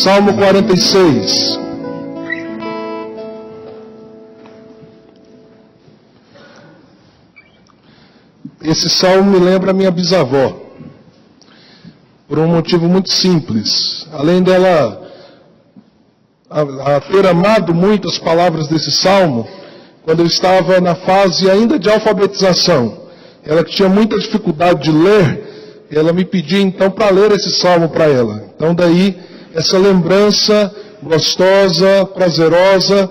Salmo 46. Esse salmo me lembra a minha bisavó, por um motivo muito simples. Além dela a ter amado muito as palavras desse salmo, quando eu estava na fase ainda de alfabetização, ela que tinha muita dificuldade de ler, ela me pedia então para ler esse salmo para ela. Então daí, essa lembrança gostosa, prazerosa,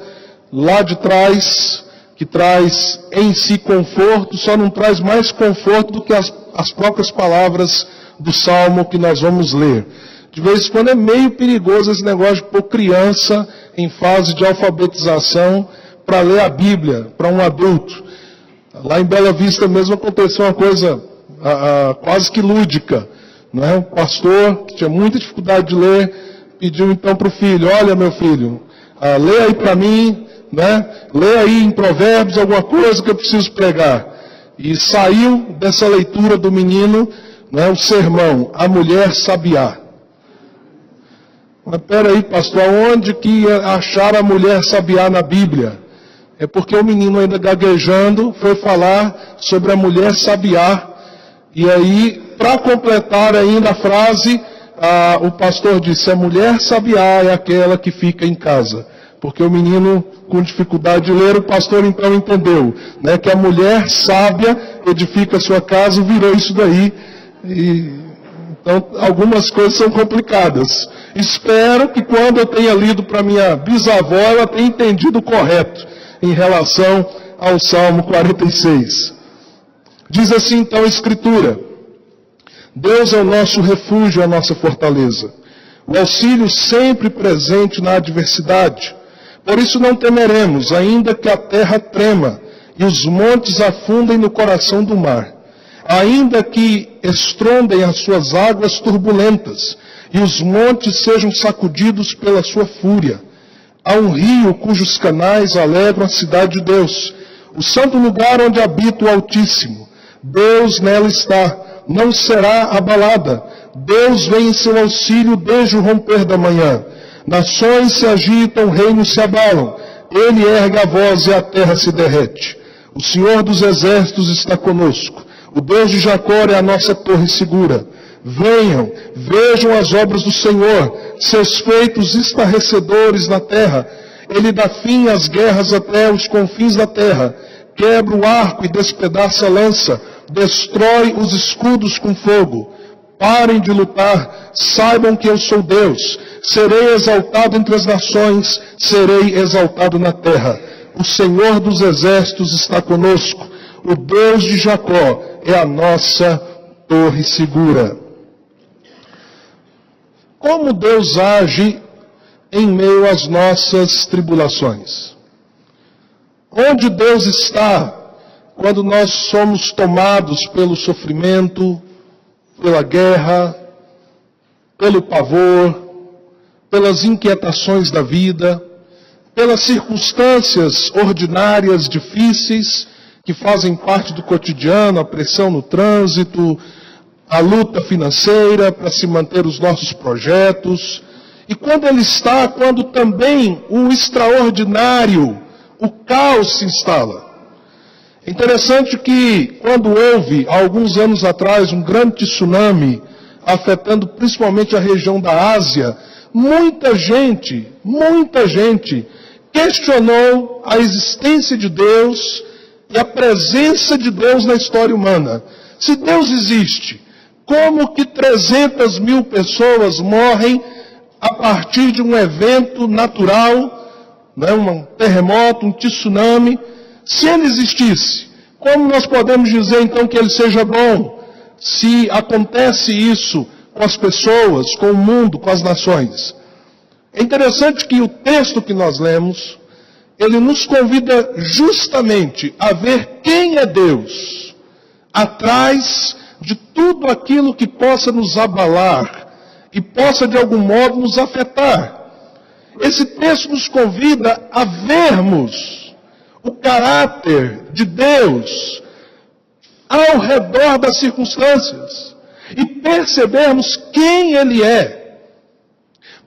lá de trás, que traz em si conforto, só não traz mais conforto do que as próprias palavras do salmo que nós vamos ler. De vez em quando é meio perigoso esse negócio de pôr criança em fase de alfabetização para ler a Bíblia, para um adulto. Lá em Bela Vista mesmo aconteceu uma coisa quase que lúdica. Não é? Um pastor que tinha muita dificuldade de ler, pediu então para o filho: olha, meu filho, lê aí para mim, né? Lê aí em Provérbios alguma coisa que eu preciso pregar. E saiu dessa leitura do menino, né, o sermão, A Mulher Sabiá. Mas peraí, pastor, onde que acharam a mulher sabiá na Bíblia? É porque o menino ainda gaguejando foi falar sobre a mulher sabiá. E aí, para completar ainda a frase, o pastor disse: a mulher sabiá é aquela que fica em casa. Porque o menino, com dificuldade de ler, o pastor então entendeu, né, que a mulher sábia edifica a sua casa, virou isso daí. Então, algumas coisas são complicadas. Espero que quando eu tenha lido para minha bisavó, ela tenha entendido correto em relação ao Salmo 46. Diz assim então a Escritura: Deus é o nosso refúgio, a nossa fortaleza, o auxílio sempre presente na adversidade. Por isso não temeremos, ainda que a terra trema e os montes afundem no coração do mar, ainda que estrondem as suas águas turbulentas e os montes sejam sacudidos pela sua fúria. Há um rio cujos canais alegram a cidade de Deus, o santo lugar onde habita o Altíssimo. Deus nela está, não será abalada. Deus vem em seu auxílio desde o romper da manhã. Nações se agitam, reinos se abalam. Ele ergue a voz e a terra se derrete. O Senhor dos exércitos está conosco. O Deus de Jacó é a nossa torre segura. Venham, vejam as obras do Senhor, seus feitos estarrecedores na terra. Ele dá fim às guerras até os confins da terra. Quebra o arco e despedaça a lança. Destrói os escudos com fogo. Parem de lutar, saibam que eu sou Deus. Serei exaltado entre as nações, serei exaltado na terra. O Senhor dos exércitos está conosco. O Deus de Jacó é a nossa torre segura. Como Deus age em meio às nossas tribulações? Onde Deus está quando nós somos tomados pelo sofrimento, pela guerra, pelo pavor, pelas inquietações da vida, pelas circunstâncias ordinárias difíceis que fazem parte do cotidiano, a pressão no trânsito, a luta financeira para se manter os nossos projetos. E quando Ele está, quando também o extraordinário, o caos se instala. É interessante que quando houve, há alguns anos atrás, um grande tsunami afetando principalmente a região da Ásia, muita gente questionou a existência de Deus e a presença de Deus na história humana. Se Deus existe, como que 300 mil pessoas morrem a partir de um evento natural, né, um terremoto, um tsunami? Se Ele existisse, como nós podemos dizer então que Ele seja bom? Se acontece isso com as pessoas, com o mundo, com as nações. É interessante que o texto que nós lemos, ele nos convida justamente a ver quem é Deus, atrás de tudo aquilo que possa nos abalar e possa de algum modo nos afetar. Esse texto nos convida a vermos o caráter de Deus ao redor das circunstâncias e percebermos quem Ele é.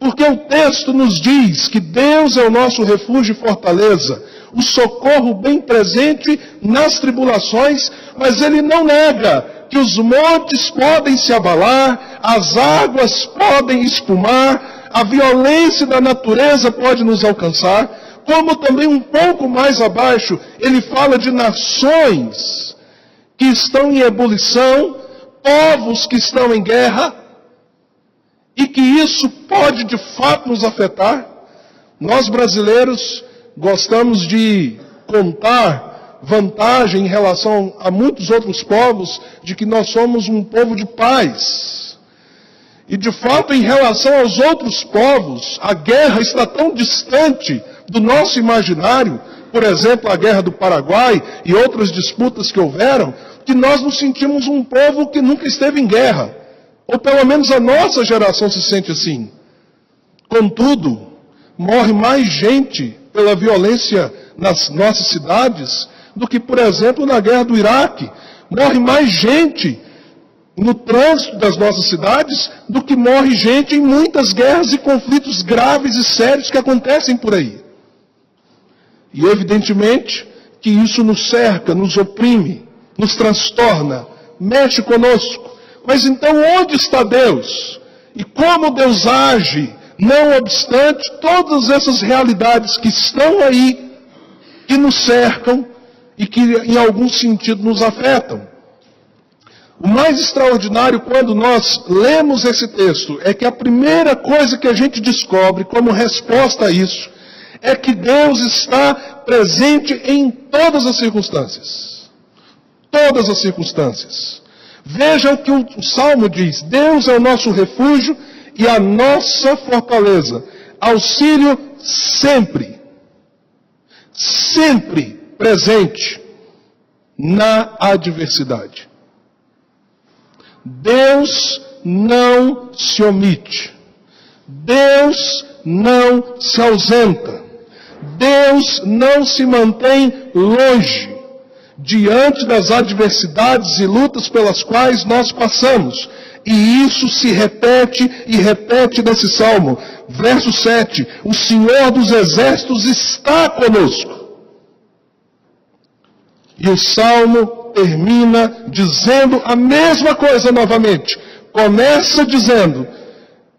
Porque o texto nos diz que Deus é o nosso refúgio e fortaleza, o socorro bem presente nas tribulações, mas ele não nega que os montes podem se abalar, as águas podem espumar, a violência da natureza pode nos alcançar, como também um pouco mais abaixo, ele fala de nações que estão em ebulição, povos que estão em guerra, e que isso pode de fato nos afetar. Nós brasileiros gostamos de contar vantagem em relação a muitos outros povos, de que nós somos um povo de paz. E de fato, em relação aos outros povos, a guerra está tão distante do nosso imaginário, por exemplo, a guerra do Paraguai e outras disputas que houveram, que nós nos sentimos um povo que nunca esteve em guerra. Ou pelo menos a nossa geração se sente assim. Contudo, morre mais gente pela violência nas nossas cidades do que, por exemplo, na guerra do Iraque. Morre mais gente no trânsito das nossas cidades do que morre gente em muitas guerras e conflitos graves e sérios que acontecem por aí. E evidentemente que isso nos cerca, nos oprime, nos transtorna, mexe conosco. Mas então onde está Deus? E como Deus age, não obstante todas essas realidades que estão aí, que nos cercam e que em algum sentido nos afetam? O mais extraordinário quando nós lemos esse texto é que a primeira coisa que a gente descobre como resposta a isso é que Deus está presente em todas as circunstâncias. Todas as circunstâncias. Veja o que o Salmo diz: Deus é o nosso refúgio e a nossa fortaleza, auxílio sempre, sempre presente na adversidade. Deus não se omite, Deus não se ausenta, Deus não se mantém longe diante das adversidades e lutas pelas quais nós passamos. E isso se repete e repete nesse Salmo. Verso 7, o Senhor dos Exércitos está conosco. E o Salmo termina dizendo a mesma coisa novamente. Começa dizendo,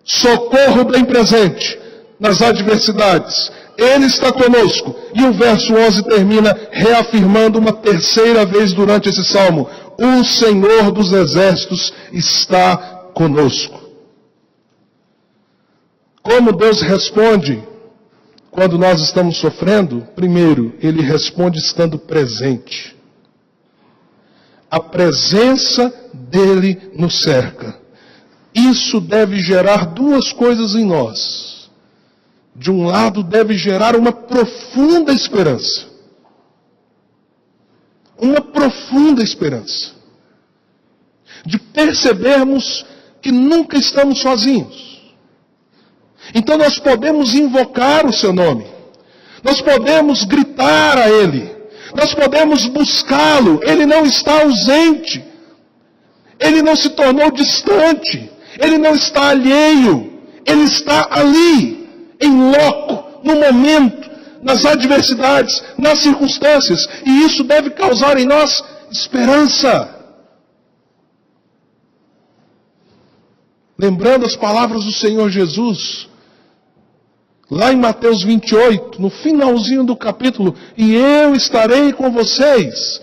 socorro bem presente nas adversidades. Ele está conosco. E o verso 11 termina reafirmando uma terceira vez durante esse salmo: o Senhor dos Exércitos está conosco. Como Deus responde quando nós estamos sofrendo? Primeiro, Ele responde estando presente. A presença dEle nos cerca. Isso deve gerar duas coisas em nós. De um lado, deve gerar uma profunda esperança. Uma profunda esperança. De percebermos que nunca estamos sozinhos. Então nós podemos invocar o seu nome. Nós podemos gritar a Ele. Nós podemos buscá-lo. Ele não está ausente. Ele não se tornou distante. Ele não está alheio. Ele está ali. Em loco, no momento, nas adversidades, nas circunstâncias. E isso deve causar em nós esperança. Lembrando as palavras do Senhor Jesus, lá em Mateus 28, no finalzinho do capítulo: e eu estarei com vocês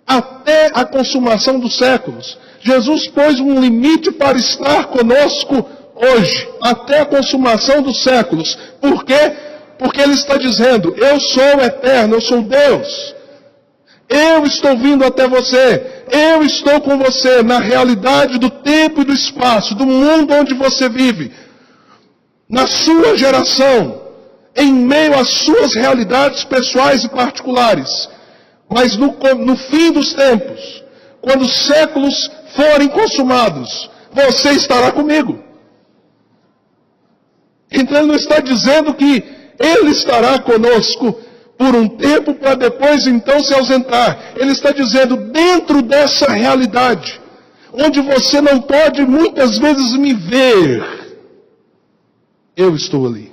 até a consumação dos séculos. Jesus pôs um limite para estar conosco hoje, até a consumação dos séculos. Por quê? Porque Ele está dizendo: eu sou eterno, eu sou Deus. Eu estou vindo até você. Eu estou com você na realidade do tempo e do espaço, do mundo onde você vive. Na sua geração, em meio às suas realidades pessoais e particulares. Mas no fim dos tempos, quando os séculos forem consumados, você estará comigo. Então Ele não está dizendo que Ele estará conosco por um tempo para depois então se ausentar. Ele está dizendo, dentro dessa realidade, onde você não pode muitas vezes me ver, eu estou ali.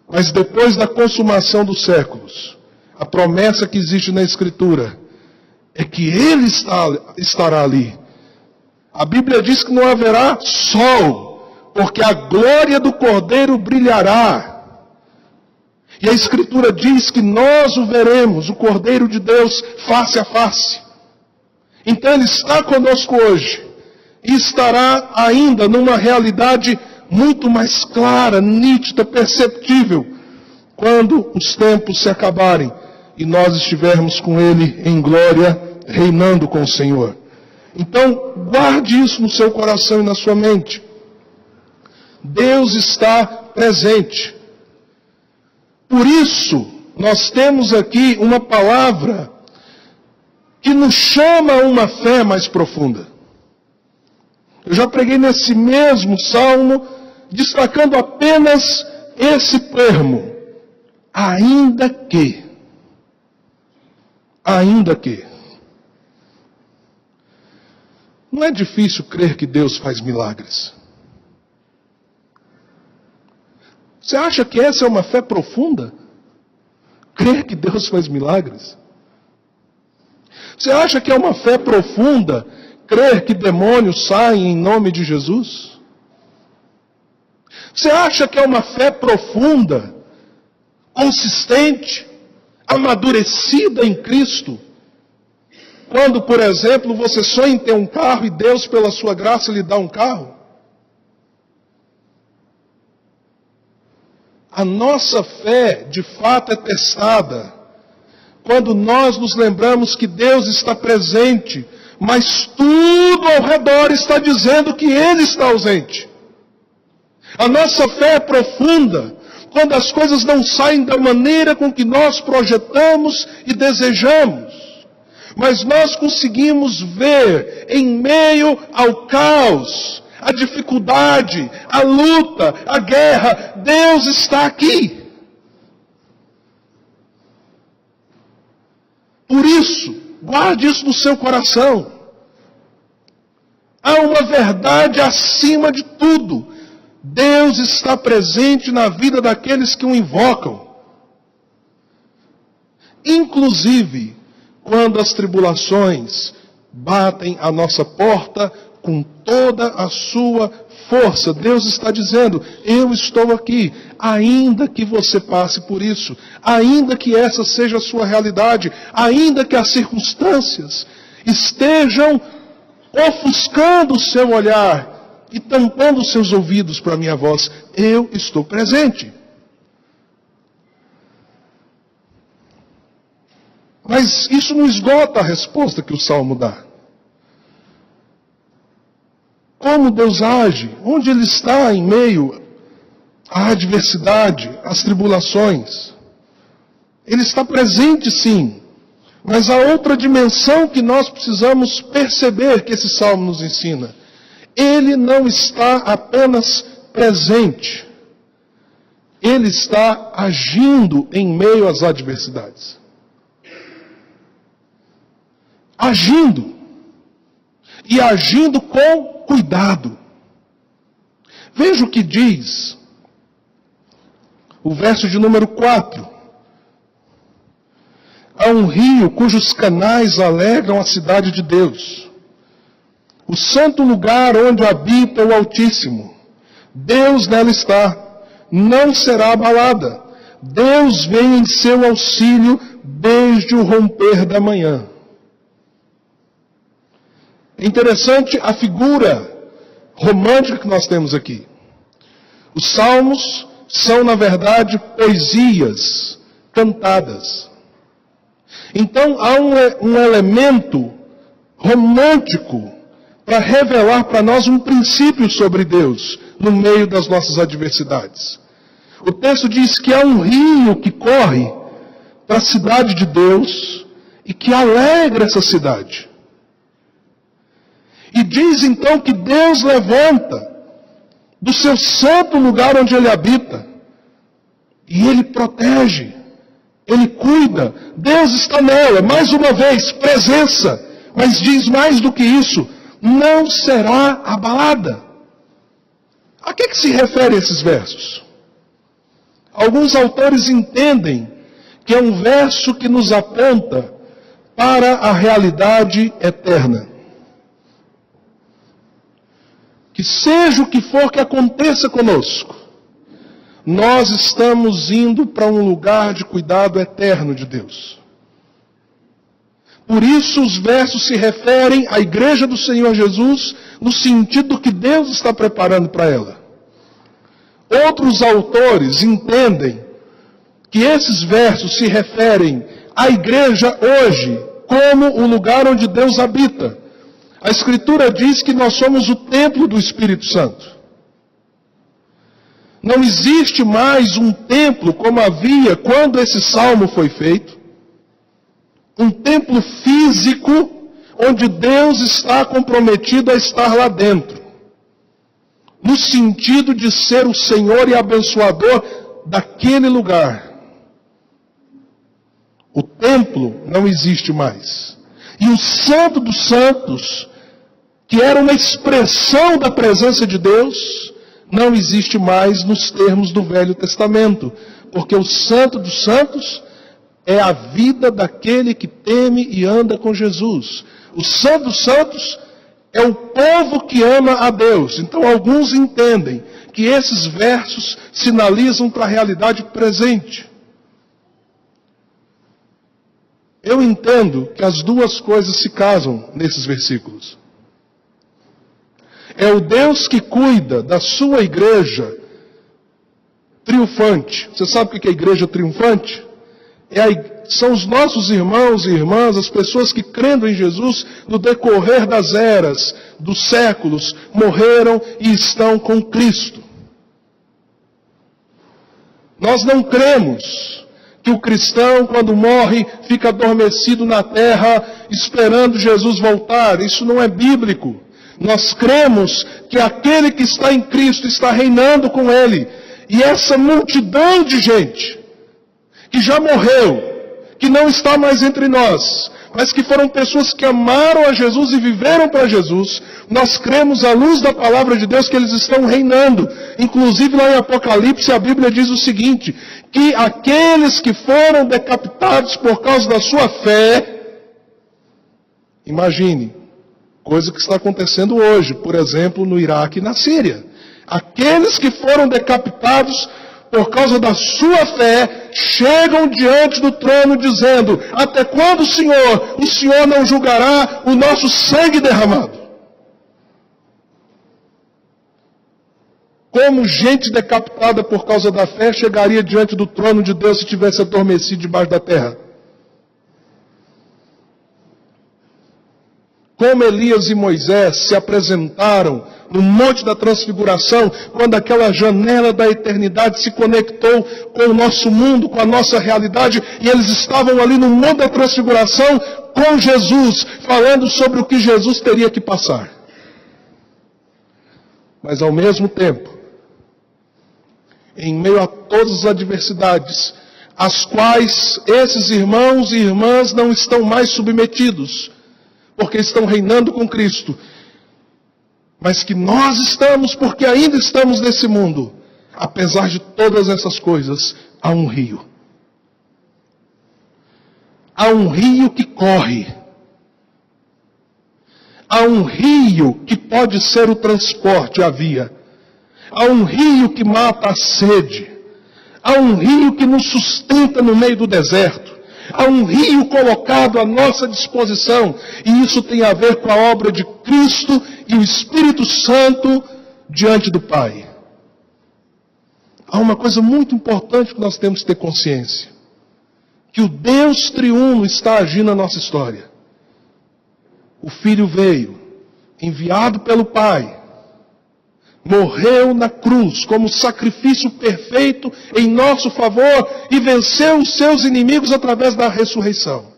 Mas depois da consumação dos séculos, a promessa que existe na Escritura é que Ele estará ali. A Bíblia diz que não haverá sol, porque a glória do Cordeiro brilhará. E a Escritura diz que nós o veremos, o Cordeiro de Deus, face a face. Então Ele está conosco hoje. E estará ainda numa realidade muito mais clara, nítida, perceptível, quando os tempos se acabarem e nós estivermos com Ele em glória, reinando com o Senhor. Então, guarde isso no seu coração e na sua mente. Deus está presente. Por isso, nós temos aqui uma palavra que nos chama a uma fé mais profunda. Eu já preguei nesse mesmo salmo, destacando apenas esse termo. Ainda que. Ainda que. Não é difícil crer que Deus faz milagres. Você acha que essa é uma fé profunda? Crer que Deus faz milagres? Você acha que é uma fé profunda crer que demônios saem em nome de Jesus? Você acha que é uma fé profunda, consistente, amadurecida em Cristo? Quando, por exemplo, você sonha em ter um carro e Deus, pela sua graça, lhe dá um carro? A nossa fé, de fato, é testada quando nós nos lembramos que Deus está presente, mas tudo ao redor está dizendo que Ele está ausente. A nossa fé é profunda quando as coisas não saem da maneira com que nós projetamos e desejamos. Mas nós conseguimos ver, em meio ao caos, a dificuldade, a luta, a guerra, Deus está aqui. Por isso, guarde isso no seu coração. Há uma verdade acima de tudo. Deus está presente na vida daqueles que o invocam. Inclusive, quando as tribulações batem à nossa porta com toda a sua força, Deus está dizendo, eu estou aqui, ainda que você passe por isso, ainda que essa seja a sua realidade, ainda que as circunstâncias estejam ofuscando o seu olhar e tampando os seus ouvidos para a minha voz, eu estou presente. Mas isso não esgota a resposta que o Salmo dá. Como Deus age? Onde Ele está em meio à adversidade, às tribulações? Ele está presente, sim. Mas há outra dimensão que nós precisamos perceber que esse Salmo nos ensina. Ele não está apenas presente. Ele está agindo em meio às adversidades. Agindo. E agindo com cuidado. Veja o que diz o verso de número 4. Há um rio cujos canais alegram a cidade de Deus, o santo lugar onde habita o Altíssimo. Deus nela está, não será abalada. Deus vem em seu auxílio desde o romper da manhã. É interessante a figura romântica que nós temos aqui. Os salmos são, na verdade, poesias cantadas. Então, há um elemento romântico para revelar para nós um princípio sobre Deus no meio das nossas adversidades. O texto diz que há um rio que corre para a cidade de Deus e que alegra essa cidade. E diz então que Deus levanta do seu santo lugar onde Ele habita. E Ele protege. Ele cuida. Deus está nela. Mais uma vez, presença. Mas diz mais do que isso. Não será abalada. A que se referem esses versos? Alguns autores entendem que é um verso que nos aponta para a realidade eterna. Que seja o que for que aconteça conosco, nós estamos indo para um lugar de cuidado eterno de Deus. Por isso os versos se referem à igreja do Senhor Jesus no sentido que Deus está preparando para ela. Outros autores entendem que esses versos se referem à igreja hoje como o lugar onde Deus habita. A Escritura diz que nós somos o templo do Espírito Santo. Não existe mais um templo como havia quando esse salmo foi feito. Um templo físico onde Deus está comprometido a estar lá dentro. No sentido de ser o Senhor e abençoador daquele lugar. O templo não existe mais. E o Santo dos Santos, que era uma expressão da presença de Deus, não existe mais nos termos do Velho Testamento. Porque o Santo dos Santos é a vida daquele que teme e anda com Jesus. O Santo dos Santos é o povo que ama a Deus. Então alguns entendem que esses versos sinalizam para a realidade presente. Eu entendo que as duas coisas se casam nesses versículos. É o Deus que cuida da sua igreja triunfante. Você sabe o que é a igreja triunfante? São os nossos irmãos e irmãs, as pessoas que crendo em Jesus, no decorrer das eras, dos séculos, morreram e estão com Cristo. Nós não cremos que o cristão, quando morre, fica adormecido na terra, esperando Jesus voltar. Isso não é bíblico. Nós cremos que aquele que está em Cristo está reinando com Ele. E essa multidão de gente que já morreu, que não está mais entre nós, mas que foram pessoas que amaram a Jesus e viveram para Jesus, nós cremos à luz da palavra de Deus que eles estão reinando. Inclusive lá em Apocalipse a Bíblia diz o seguinte, que aqueles que foram decapitados por causa da sua fé, imagine, coisa que está acontecendo hoje, por exemplo, no Iraque e na Síria. Aqueles que foram decapitados por causa da sua fé, chegam diante do trono dizendo, até quando, Senhor, o Senhor não julgará o nosso sangue derramado? Como gente decapitada por causa da fé chegaria diante do trono de Deus se tivesse adormecido debaixo da terra? Como Elias e Moisés se apresentaram no Monte da Transfiguração, quando aquela janela da eternidade se conectou com o nosso mundo, com a nossa realidade, e eles estavam ali no Monte da Transfiguração com Jesus, falando sobre o que Jesus teria que passar. Mas ao mesmo tempo, em meio a todas as adversidades, às quais esses irmãos e irmãs não estão mais submetidos, porque estão reinando com Cristo, mas que nós estamos, porque ainda estamos nesse mundo, apesar de todas essas coisas, há um rio. Há um rio que corre. Há um rio que pode ser o transporte, a via. Há um rio que mata a sede. Há um rio que nos sustenta no meio do deserto. Há um rio colocado à nossa disposição. E isso tem a ver com a obra de Cristo e o Espírito Santo diante do Pai. Há uma coisa muito importante que nós temos que ter consciência. Que o Deus triuno está agindo na nossa história. O Filho veio, enviado pelo Pai, morreu na cruz como sacrifício perfeito em nosso favor e venceu os seus inimigos através da ressurreição.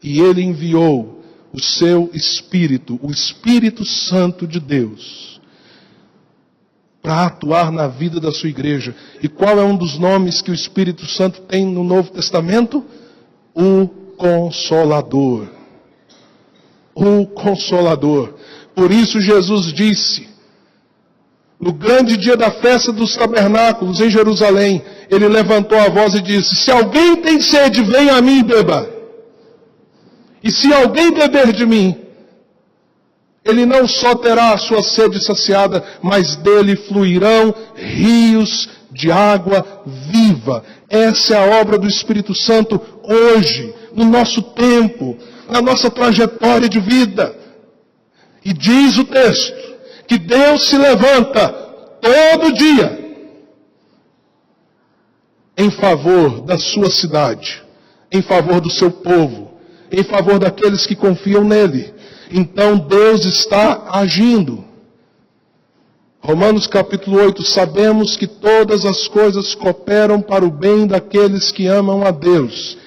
E Ele enviou o seu Espírito, o Espírito Santo de Deus, para atuar na vida da sua igreja. E qual é um dos nomes que o Espírito Santo tem no Novo Testamento? O Consolador. O Consolador. Por isso Jesus disse, No grande dia da festa dos tabernáculos em Jerusalém, ele levantou a voz e disse: se alguém tem sede, venha a mim e beba. E se alguém beber de mim, ele não só terá a sua sede saciada, mas dele fluirão rios de água viva. Essa é a obra do Espírito Santo hoje, no nosso tempo, na nossa trajetória de vida. E diz o texto que Deus se levanta todo dia em favor da sua cidade, em favor do seu povo, em favor daqueles que confiam nele. Então Deus está agindo. Romanos capítulo 8, sabemos que todas as coisas cooperam para o bem daqueles que amam a Deus.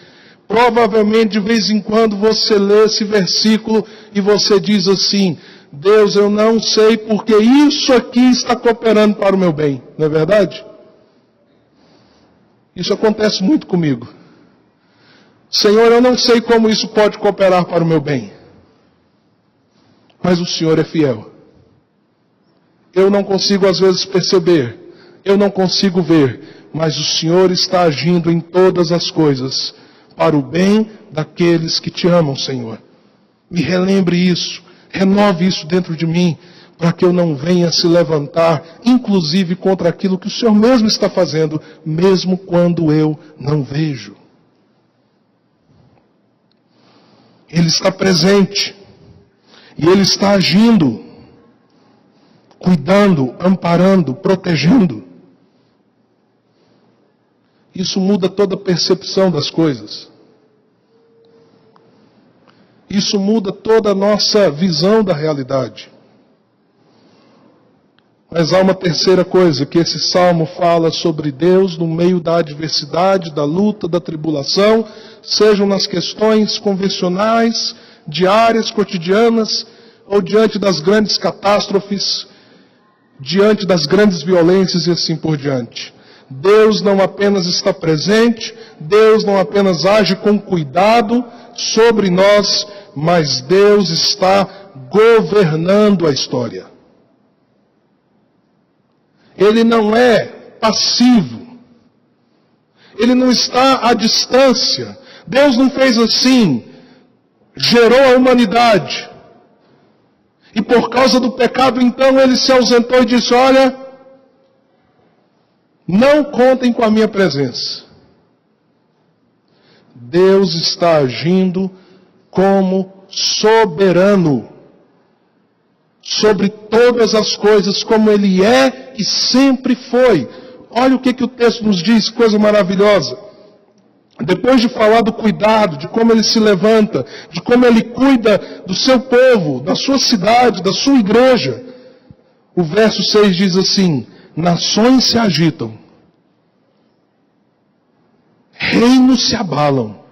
Provavelmente de vez em quando você lê esse versículo e você diz assim: Deus, eu não sei porque isso aqui está cooperando para o meu bem. Não é verdade? Isso acontece muito comigo. Senhor, eu não sei como isso pode cooperar para o meu bem. Mas o Senhor é fiel. Eu não consigo às vezes perceber, eu não consigo ver, mas o Senhor está agindo em todas as coisas para o bem daqueles que te amam, Senhor. Me relembre isso, renove isso dentro de mim, para que eu não venha se levantar, inclusive contra aquilo que o Senhor mesmo está fazendo, mesmo quando eu não vejo. Ele está presente. E Ele está agindo, cuidando, amparando, protegendo. Isso muda toda a percepção das coisas. Isso muda toda a nossa visão da realidade. Mas há uma terceira coisa, que esse salmo fala sobre Deus no meio da adversidade, da luta, da tribulação, sejam nas questões convencionais, diárias, cotidianas, ou diante das grandes catástrofes, diante das grandes violências e assim por diante. Deus não apenas está presente, Deus não apenas age com cuidado sobre nós, mas Deus está governando a história. Ele não é passivo. Ele não está à distância. Deus não fez assim. Gerou a humanidade. E por causa do pecado, então, ele se ausentou e disse: olha, não contem com a minha presença. Deus está agindo como soberano sobre todas as coisas, como Ele é e sempre foi. Olha o que o texto nos diz, coisa maravilhosa. Depois de falar do cuidado, de como Ele se levanta, de como Ele cuida do seu povo, da sua cidade, da sua igreja, o verso 6 diz assim: nações se agitam, reinos se abalam.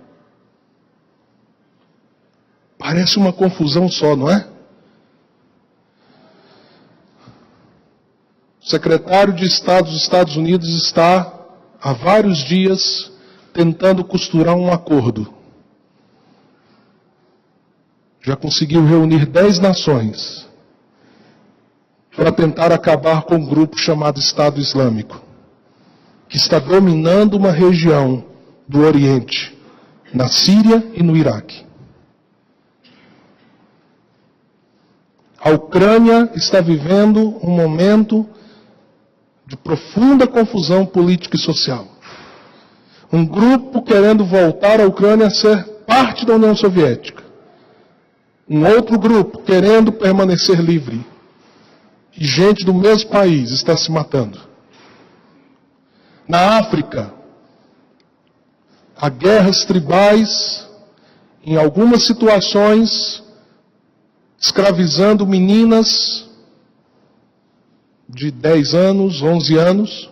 Parece uma confusão só, não é? O secretário de Estado dos Estados Unidos está há vários dias tentando costurar um acordo. Já conseguiu reunir 10 nações para tentar acabar com um grupo chamado Estado Islâmico, que está dominando uma região do Oriente, na Síria e no Iraque. A Ucrânia está vivendo um momento de profunda confusão política e social. Um grupo querendo voltar a Ucrânia a ser parte da União Soviética. Um outro grupo querendo permanecer livre. E gente do mesmo país está se matando. Na África, há guerras tribais, em algumas situações, escravizando meninas de 10 anos, 11 anos,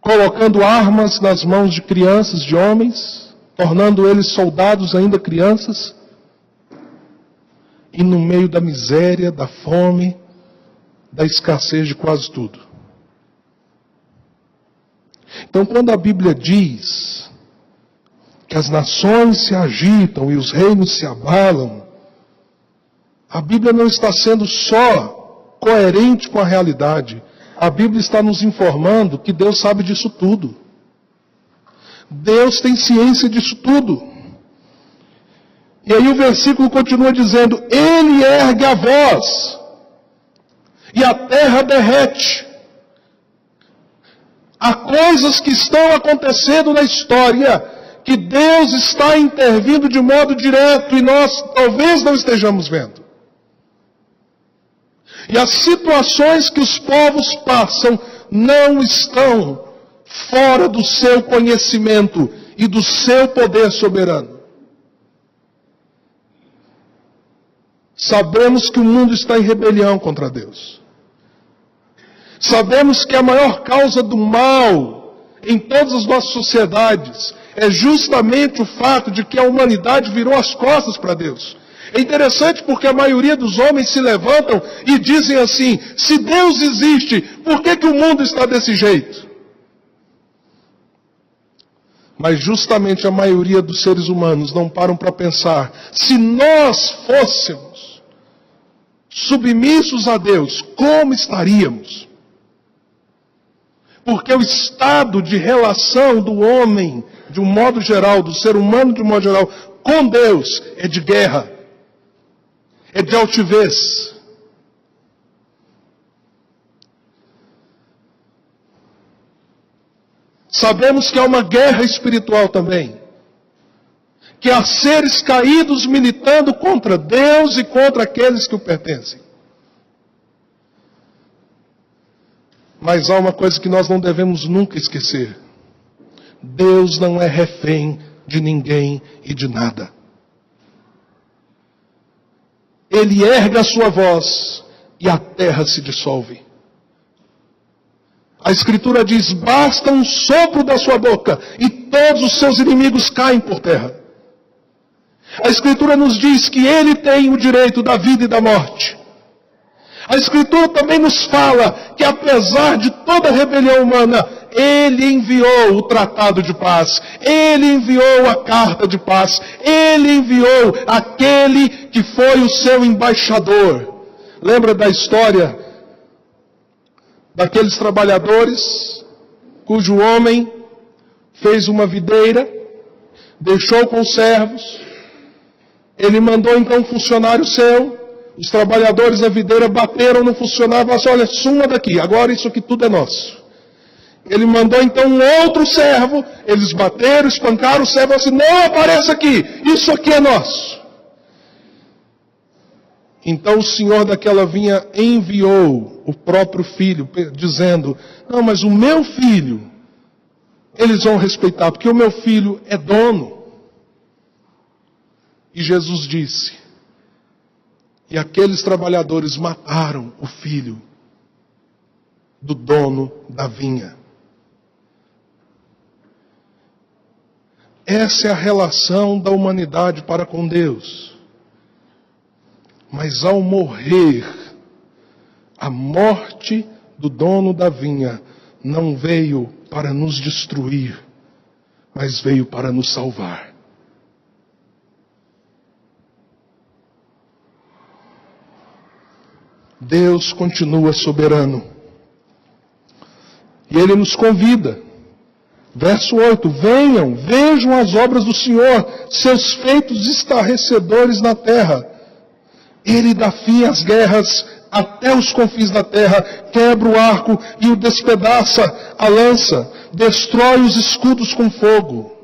colocando armas nas mãos de crianças, de homens, tornando eles soldados ainda crianças, e no meio da miséria, da fome, da escassez de quase tudo. Então, quando a Bíblia diz que as nações se agitam e os reinos se abalam, a Bíblia não está sendo só coerente com a realidade. A Bíblia está nos informando que Deus sabe disso tudo. Deus tem ciência disso tudo. E aí o versículo continua dizendo: Ele ergue a voz, e a terra derrete. Há coisas que estão acontecendo na história, que Deus está intervindo de modo direto, e nós talvez não estejamos vendo. E as situações que os povos passam não estão fora do seu conhecimento e do seu poder soberano. Sabemos que o mundo está em rebelião contra Deus. Sabemos que a maior causa do mal em todas as nossas sociedades é justamente o fato de que a humanidade virou as costas para Deus. É interessante porque a maioria dos homens se levantam e dizem assim: se Deus existe, por que o mundo está desse jeito? Mas justamente a maioria dos seres humanos não param para pensar: se nós fôssemos submissos a Deus, como estaríamos? Porque o estado de relação do homem, de um modo geral, do ser humano de um modo geral, com Deus, é de guerra, é de altivez. Sabemos que há uma guerra espiritual também, que há seres caídos militando contra Deus e contra aqueles que o pertencem. Mas há uma coisa que nós não devemos nunca esquecer: Deus não é refém de ninguém e de nada. Ele ergue a sua voz e a terra se dissolve. A Escritura diz: basta um sopro da sua boca e todos os seus inimigos caem por terra. A Escritura nos diz que Ele tem o direito da vida e da morte. A Escritura também nos fala que apesar de toda a rebelião humana, Ele enviou o tratado de paz, Ele enviou a carta de paz, Ele enviou aquele que foi o seu embaixador. Lembra da história daqueles trabalhadores cujo homem fez uma videira, deixou com os servos, ele mandou então um funcionário seu. Os trabalhadores da videira bateram no funcionário e falaram assim: olha, suma daqui, agora isso aqui tudo é nosso. Ele mandou então um outro servo, eles bateram, espancaram o servo e falaram assim: não apareça aqui, isso aqui é nosso. Então o senhor daquela vinha enviou o próprio filho, dizendo: não, mas o meu filho, eles vão respeitar, porque o meu filho é dono. E Jesus disse: e aqueles trabalhadores mataram o filho do dono da vinha. Essa é a relação da humanidade para com Deus. Mas ao morrer, a morte do dono da vinha não veio para nos destruir, mas veio para nos salvar. Deus continua soberano. E Ele nos convida. Verso 8. Venham, vejam as obras do Senhor, seus feitos estarrecedores na terra. Ele dá fim às guerras até os confins da terra, quebra o arco e o despedaça a lança, destrói os escudos com fogo.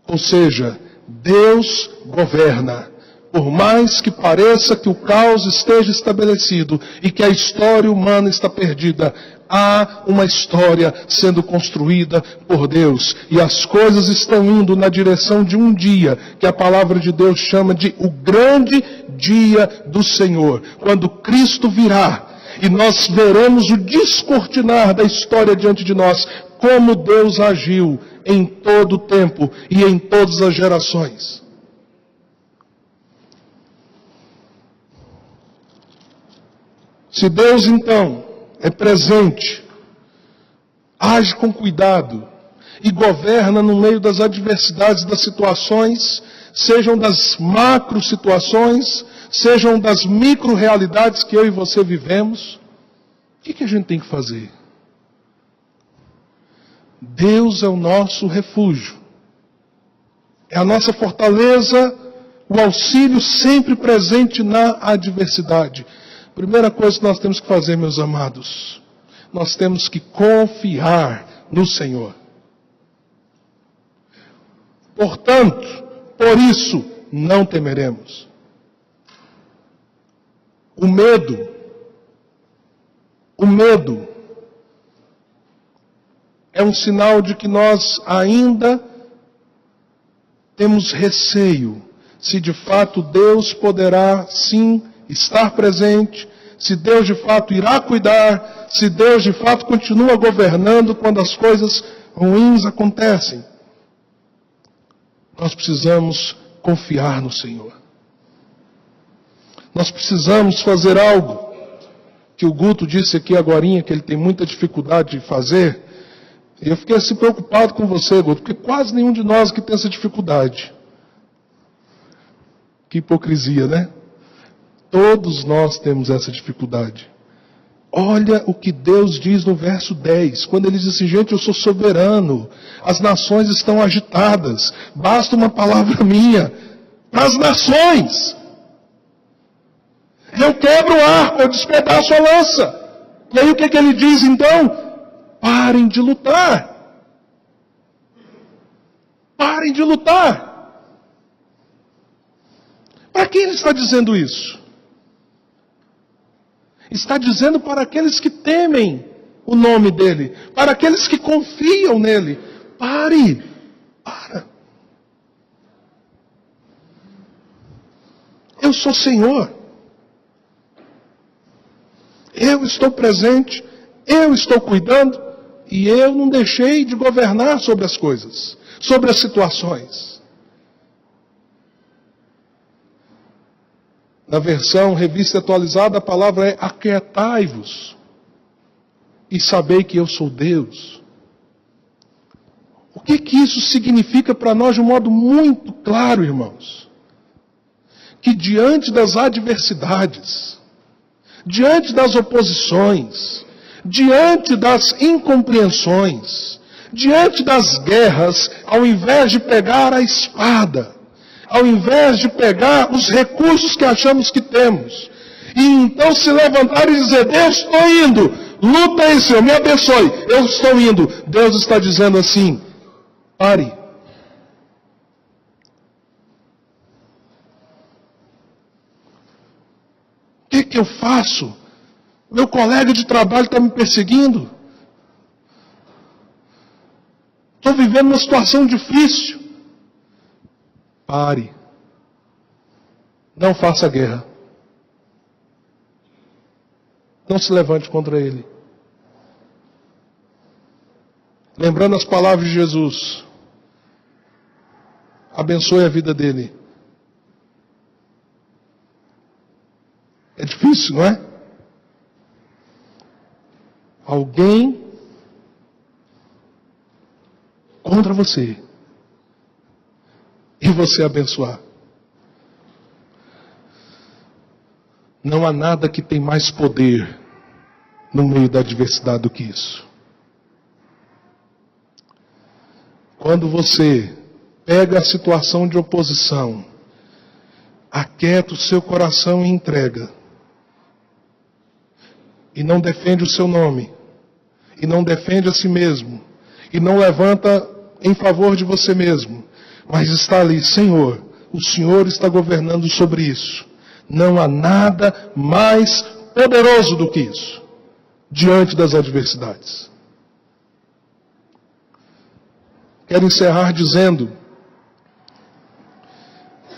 Ou seja, Deus governa. Por mais que pareça que o caos esteja estabelecido e que a história humana está perdida, há uma história sendo construída por Deus. E as coisas estão indo na direção de um dia que a palavra de Deus chama de o grande dia do Senhor. Quando Cristo virá e nós veremos o descortinar da história diante de nós, como Deus agiu em todo o tempo e em todas as gerações. Se Deus, então, é presente, age com cuidado e governa no meio das adversidades das situações, sejam das macro situações, sejam das micro-realidades que eu e você vivemos, o que a gente tem que fazer? Deus é o nosso refúgio. É a nossa fortaleza, o auxílio sempre presente na adversidade. Primeira coisa que nós temos que fazer, meus amados, nós temos que confiar no Senhor. Portanto, por isso, não temeremos. O medo é um sinal de que nós ainda temos receio se de fato Deus poderá sim estar presente, se Deus de fato irá cuidar, se Deus de fato continua governando quando as coisas ruins acontecem. Nós precisamos confiar no Senhor. Nós precisamos fazer algo que o Guto disse aqui agorinha, que ele tem muita dificuldade de fazer. E eu fiquei assim preocupado com você, Guto, porque quase nenhum de nós aqui tem essa dificuldade. Que hipocrisia, né? Todos nós temos essa dificuldade. Olha o que Deus diz no verso 10, quando ele diz assim, gente, eu sou soberano, as nações estão agitadas, basta uma palavra minha para as nações. Eu quebro o arco, eu despedaço a lança. E aí o que ele diz então? Parem de lutar. Parem de lutar. Para quem ele está dizendo isso? Está dizendo para aqueles que temem o nome dele, para aqueles que confiam nele. Pare, para. Eu sou Senhor. Eu estou presente, eu estou cuidando, e eu não deixei de governar sobre as coisas, sobre as situações. Na versão revista atualizada, a palavra é aquietai-vos e sabei que eu sou Deus. O que isso significa para nós de um modo muito claro, irmãos? Que diante das adversidades, diante das oposições, diante das incompreensões, diante das guerras, ao invés de pegar a espada, ao invés de pegar os recursos que achamos que temos, e então se levantar e dizer, Deus, estou indo, luta aí, Senhor, me abençoe, eu estou indo. Deus está dizendo assim, pare. O que eu faço? Meu colega de trabalho está me perseguindo. Estou vivendo uma situação difícil. Pare. Não faça guerra. Não se levante contra ele. Lembrando as palavras de Jesus. Abençoe a vida dele. É difícil, não é? Alguém contra você. E você abençoar. Não há nada que tem mais poder no meio da adversidade do que isso. Quando você pega a situação de oposição, aquieta o seu coração e entrega. E não defende o seu nome. E não defende a si mesmo. E não levanta em favor de você mesmo. Mas está ali, Senhor, o Senhor está governando sobre isso. Não há nada mais poderoso do que isso. Diante das adversidades. Quero encerrar dizendo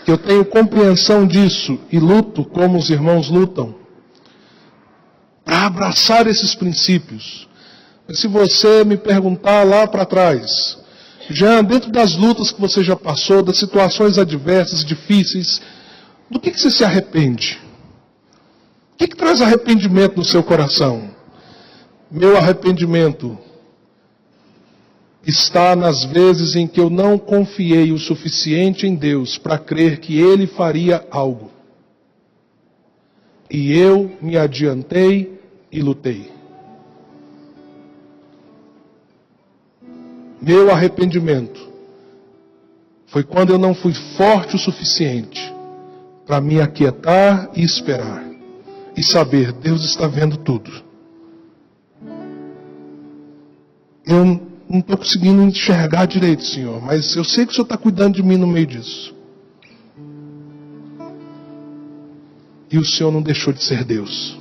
que eu tenho compreensão disso e luto como os irmãos lutam para abraçar esses princípios. Mas se você me perguntar lá para trás, já dentro das lutas que você já passou, das situações adversas, difíceis, do que você se arrepende? O que traz arrependimento no seu coração? Meu arrependimento está nas vezes em que eu não confiei o suficiente em Deus para crer que Ele faria algo. e eu me adiantei e lutei. Meu arrependimento foi quando eu não fui forte o suficiente para me aquietar e esperar. E saber, Deus está vendo tudo. Eu não estou conseguindo enxergar direito, Senhor, mas eu sei que o Senhor está cuidando de mim no meio disso. E o Senhor não deixou de ser Deus.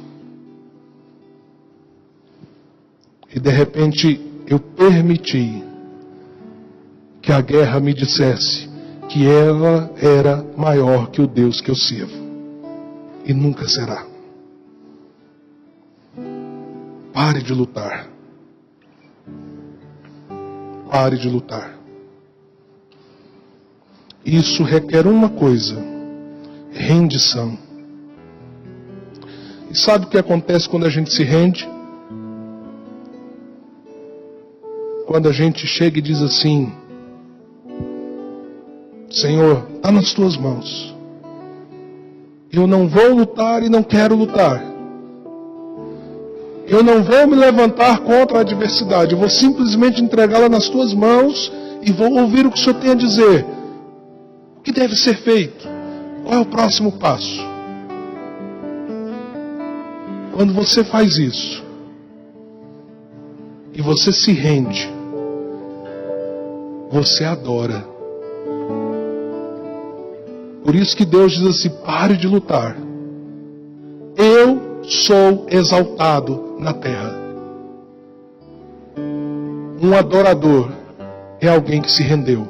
E de repente eu permiti que a guerra me dissesse que ela era maior que o Deus que eu sirvo. E nunca será. Pare de lutar. Pare de lutar. Isso requer uma coisa: rendição. E sabe o que acontece quando a gente se rende? Quando a gente chega e diz assim: Senhor, está nas tuas mãos. Eu não vou lutar e não quero lutar. Eu não vou me levantar contra a adversidade. Eu vou simplesmente entregá-la nas tuas mãos e vou ouvir o que o Senhor tem a dizer. O que deve ser feito? Qual é o próximo passo? Quando você faz isso e você se rende, você adora. Por isso que Deus diz assim: pare de lutar. Eu sou exaltado na terra. Um adorador é alguém que se rendeu.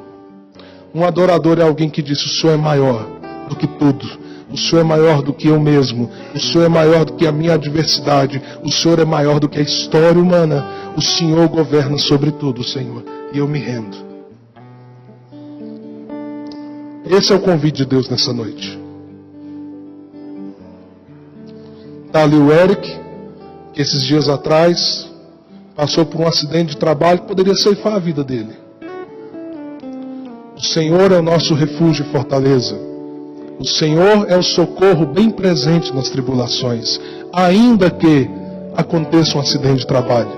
Um adorador é alguém que disse: o Senhor é maior do que tudo. O Senhor é maior do que eu mesmo. O Senhor é maior do que a minha adversidade. O Senhor é maior do que a história humana. O Senhor governa sobre tudo, Senhor. E eu me rendo. Esse é o convite de Deus nessa noite. Está ali o Eric, que esses dias atrás passou por um acidente de trabalho que poderia ceifar a vida dele. O Senhor é o nosso refúgio e fortaleza. O Senhor é o socorro bem presente nas tribulações, ainda que aconteça um acidente de trabalho.